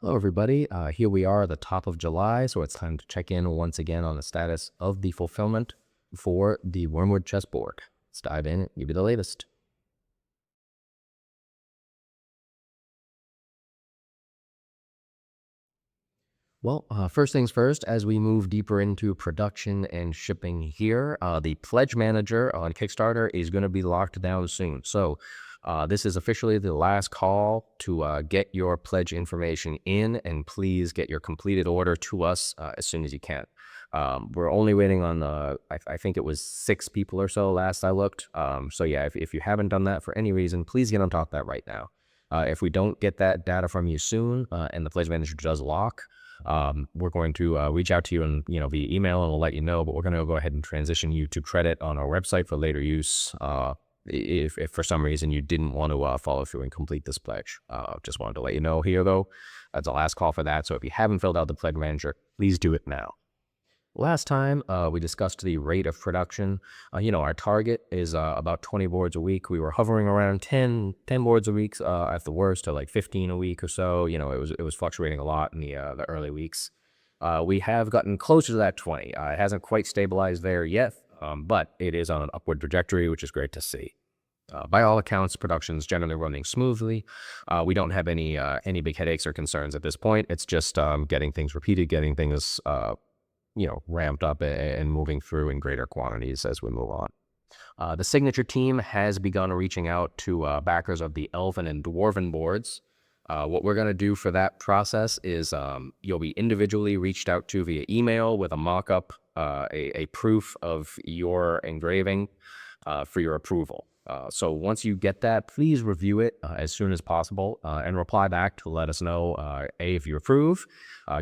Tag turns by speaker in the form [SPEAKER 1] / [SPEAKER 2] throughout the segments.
[SPEAKER 1] Hello, everybody. Here we are at the top of July, so it's time to check in once again on the status of the fulfillment for the Wyrmwood chessboard. Let's dive in and give you the latest. Well, first things first, as we move deeper into production and shipping here, the pledge manager on Kickstarter is going to be locked down soon. So this is officially the last call to get your pledge information in, and please get your completed order to us as soon as you can. We're only waiting on, I think it was 6 people or so last I looked. So yeah, if you haven't done that for any reason, please get on top of that right now. If we don't get that data from you soon and the pledge manager does lock, we're going to reach out to you and via email, and we'll let you know. But we're going to go ahead and transition you to credit on our website for later use. If for some reason you didn't want to follow through and complete this pledge, just wanted to let you know here though. That's the last call for that. So if you haven't filled out the pledge manager, please do it now. Last time, we discussed the rate of production. Our target is about 20 boards a week. We were hovering around 10 boards a week at the worst, to like 15 a week or so. It was fluctuating a lot in the early weeks. We have gotten closer to that 20. It hasn't quite stabilized there yet, but it is on an upward trajectory, which is great to see. By all accounts, production's generally running smoothly. We don't have any big headaches or concerns at this point. It's just getting things repeated, getting things ramped up and moving through in greater quantities as we move on. The signature team has begun reaching out to backers of the Elven and Dwarven boards. What we're going to do for that process is you'll be individually reached out to via email with a mock-up, a proof of your engraving for your approval. So once you get that, please review it as soon as possible and reply back to let us know, if you approve,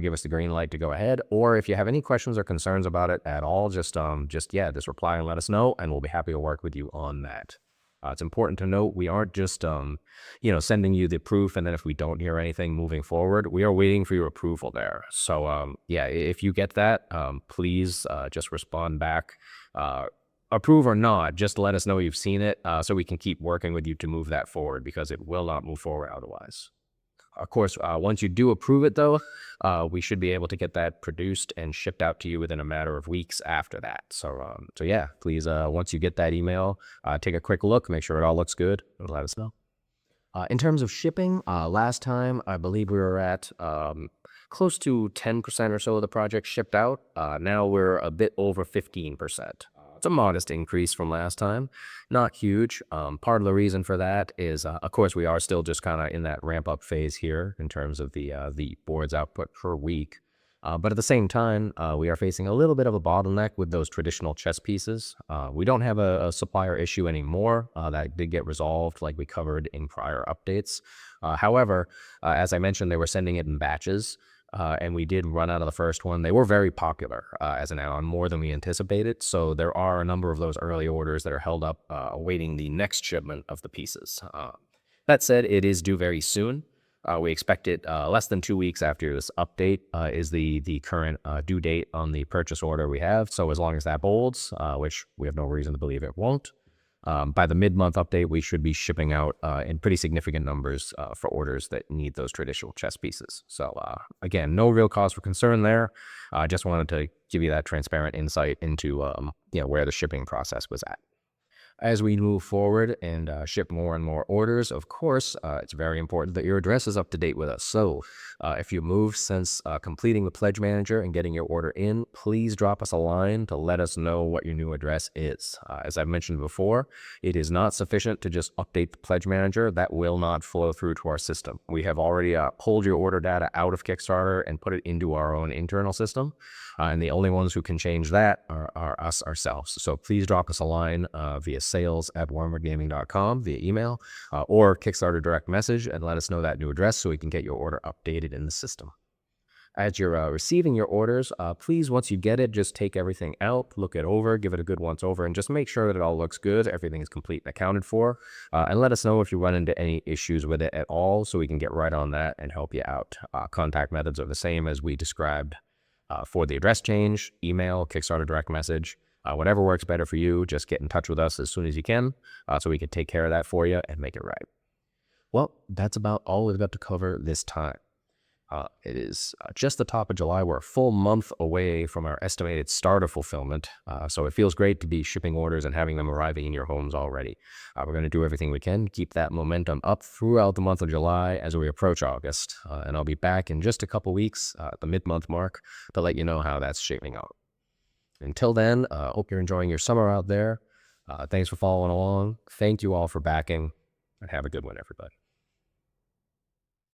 [SPEAKER 1] give us the green light to go ahead, or if you have any questions or concerns about it at all, just reply and let us know, and we'll be happy to work with you on that. It's important to note we aren't just sending you the proof, and then if we don't hear anything moving forward, we are waiting for your approval there. So if you get that, please just respond back. Approve or not, just let us know you've seen it so we can keep working with you to move that forward, because it will not move forward otherwise. Of course, once you do approve it, though, we should be able to get that produced and shipped out to you within a matter of weeks after that. So yeah, please, once you get that email, take a quick look, make sure it all looks good, and let us know. In terms of shipping, last time, I believe we were at close to 10% or so of the project shipped out. Now we're a bit over 15%. It's a modest increase from last time, not huge. Part of the reason for that is, of course, we are still just kind of in that ramp up phase here in terms of the boards output per week. But at the same time, we are facing a little bit of a bottleneck with those traditional chess pieces. We don't have a supplier issue anymore. That did get resolved, like we covered in prior updates. However, as I mentioned, they were sending it in batches. And we did run out of the first one. They were very popular as an add-on, more than we anticipated. So there are a number of those early orders that are held up awaiting the next shipment of the pieces. That said, it is due very soon. We expect it less than 2 weeks after this update is the current due date on the purchase order we have. So as long as that holds, which we have no reason to believe it won't, by the mid-month update, we should be shipping out in pretty significant numbers for orders that need those traditional chess pieces. So again, no real cause for concern there. I just wanted to give you that transparent insight into where the shipping process was at. As we move forward and ship more and more orders, of course, it's very important that your address is up to date with us. So if you moved since completing the Pledge Manager and getting your order in, please drop us a line to let us know what your new address is. As I've mentioned before, it is not sufficient to just update the Pledge Manager. That will not flow through to our system. We have already pulled your order data out of Kickstarter and put it into our own internal system. And the only ones who can change that are us ourselves. So please drop us a line via sales@wyrmwoodgaming.com via email or Kickstarter direct message and let us know that new address so we can get your order updated in the system. As you're receiving your orders, please, once you get it, just take everything out, look it over, give it a good once over, and just make sure that it all looks good, everything is complete and accounted for, and let us know if you run into any issues with it at all so we can get right on that and help you out. Contact methods are the same as we described for the address change, email, Kickstarter direct message, whatever works better for you. Just get in touch with us as soon as you can so we can take care of that for you and make it right. Well, that's about all we've got to cover this time. It is just the top of July. We're a full month away from our estimated start of fulfillment. So it feels great to be shipping orders and having them arriving in your homes already. We're going to do everything we can, keep that momentum up throughout the month of July as we approach August. And I'll be back in just a couple weeks at the mid-month mark to let you know how that's shaping out. Until then, hope you're enjoying your summer out there. Thanks for following along. Thank you all for backing, and have a good one, everybody.